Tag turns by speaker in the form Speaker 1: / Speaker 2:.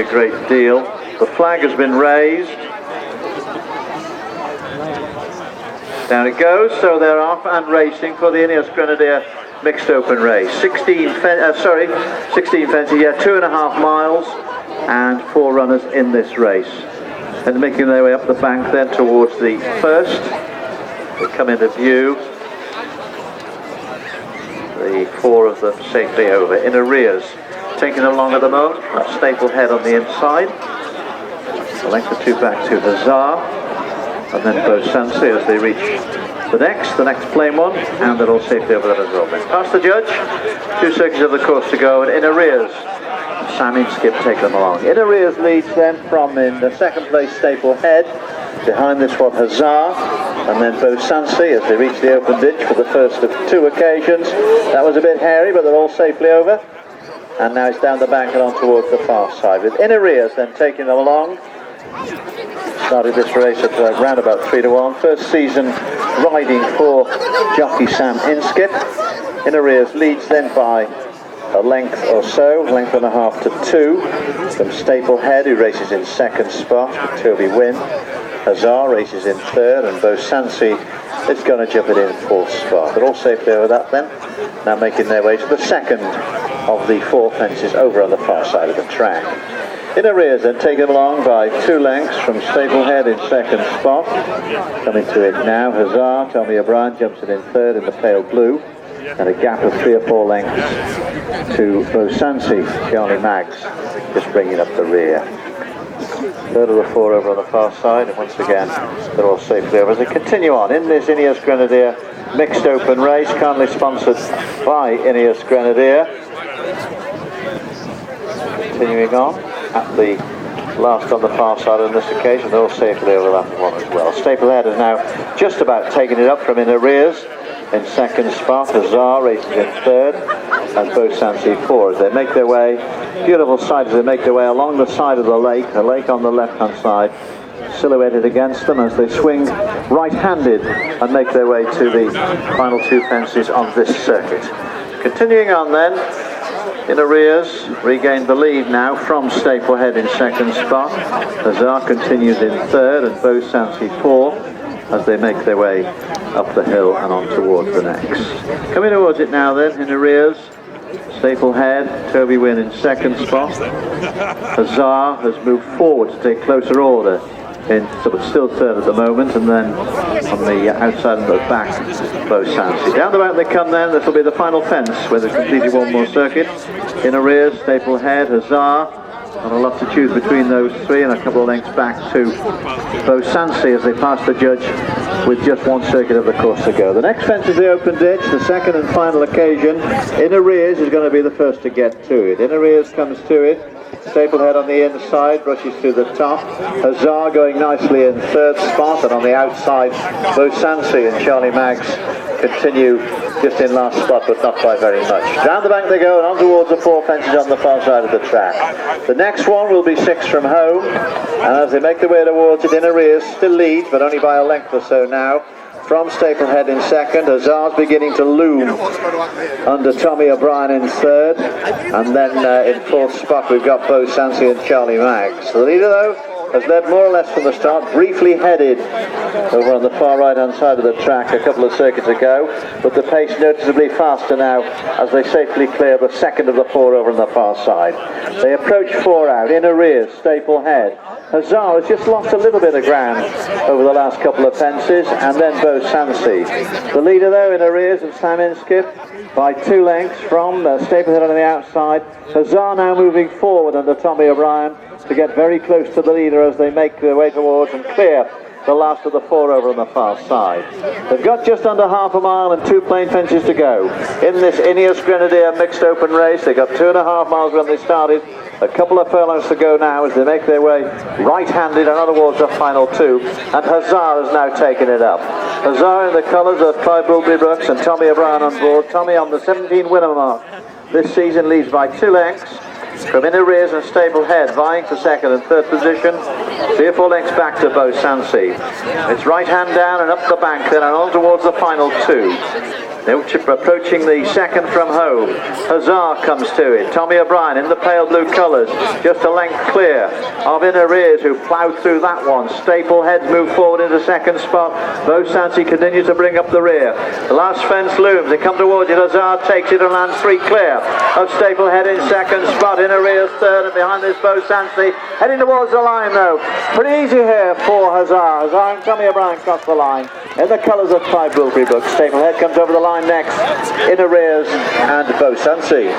Speaker 1: A great deal. The flag has been raised. Down it goes, so they're off and racing for the Ineos Grenadier mixed open race. 16 fences, 2.5 miles and 4 runners in this race. And making their way up the bank then towards the first. They come into view. The 4 of them safely over. In arrears, taking along at the moment, Staplehead on the inside. The length of 2 back to Hazard. And then Beausancy as they reach the next plain one, and they're all safely over that as well. Past the judge, 2 circuits of the course to go, and in arrears, Sam Inskip take them along. In arrears leads then from in the second place Staplehead, behind this one Hazard, and then Beausancy as they reach the open ditch for the first of 2 occasions. That was a bit hairy, but they're all safely over, and now it's down the bank and on towards the far side, with in arrears then taking them along. Started this race at around about 3-1. First season riding for jockey Sam Inskip. In arrears leads then by a length or so, length and a half to 2 from Staplehead, who races in second spot with Toby Wynn. Hazard races in third, and Beausancy is going to jump it in fourth spot. They're all safely over that then, now making their way to the second of the 4 fences over on the far side of the track. In arrears then taken along by 2 lengths from Staplehead in second spot. Coming to it now, Hazard, Tommy O'Brien jumps it in third in the pale blue. And a gap of 3 or 4 lengths to Beausancy, Charlie Maggs just bringing up the rear. Third of the 4 over on the far side, and once again they're all safely over as they continue on in this Ineos Grenadier mixed open race, currently sponsored by Ineos Grenadier. Continuing on at the last on the far side on this occasion, they're all safely over that one as well. Staplehead has now just about taken it up from in arrears in second spot. Hazard races in third, and Beausancy 4 as they make their way, beautiful sight as they make their way along the side of the lake on the left hand side, silhouetted against them as they swing right-handed and make their way to the final 2 fences on this circuit. Continuing on then, in arrears, regained the lead now from Staplehead in second spot. Hazard continues in third, and Beausancy 4 as they make their way up the hill and on towards the next. Coming towards it now then, in arrears, Staplehead, Toby Wynn in second spot. Hazard has moved forward to take closer order, but still third at the moment, and then on the outside and the back, Beausancy. Down the back they come then, this will be the final fence where they've completed 1 more circuit. In arrears, Staplehead, Hazard, and a lot to choose between those 3, and a couple of lengths back to Beausancy as they pass the judge with just 1 circuit of the course to go. The next fence is the open ditch, the second and final occasion. In arrears is going to be the first to get to it. In arrears comes to it. Staplehead on the inside, rushes to the top. Hazard going nicely in third spot, and on the outside, Beausancy and Charlie Maggs continue just in last spot, but not by very much. Down the bank they go and on towards the 4 fences on the far side of the track. The next one will be 6 from home, and as they make their way towards it, in arrears still leads, but only by a length or so now. From Staplehead in second, Hazard's beginning to loom under Tommy O'Brien in third, and then in fourth spot we've got Beausancy and Charlie Maggs. The leader though has led more or less from the start, briefly headed over on the far right hand side of the track a couple of circuits ago, but the pace noticeably faster now as they safely clear the second of the 4 over on the far side. They approach 4 out, in arrears, Staplehead. Hazard has just lost a little bit of ground over the last couple of fences, and then Beausancy. The leader though in arrears of Sam Inskip by 2 lengths from Staplehead on the outside. Hazard now moving forward under Tommy O'Brien to get very close to the leader as they make their way towards and clear the last of the 4 over on the far side. They've got just under half a mile and 2 plain fences to go in this Ineos Grenadier mixed open race. They got 2.5 miles when they started, a couple of furlongs to go now as they make their way right-handed and on towards the final 2, and Hazard has now taken it up. Hazard in the colours of Clive Willoughby-Brooks and Tommy O'Brien on board. Tommy on the 17 winner mark this season leads by 2 lengths. from In Arrears and Staplehead, vying for second and third position. 3 or 4 lengths back to Beau Sancy. It's right hand down and up the bank then and on towards the final 2. Now approaching the second from home. Huzzah comes to it. Tommy O'Brien in the pale blue colours, just a length clear of In Arrears, who ploughed through that one. Staplehead's moved forward into second spot. Beau Sancy continues to bring up the rear. The last fence looms. They come towards it. Huzzah takes it and lands 3 clear of Staplehead in second spot. In Arrears third, and behind this Beau Sancy heading towards the line though. Pretty easy here for Huzzah. Huzzah and Tommy O'Brien cross the line in the colours of Clyde Wilbury Brook. Staplehead comes over the line next, In Arrears and Beau Sancy.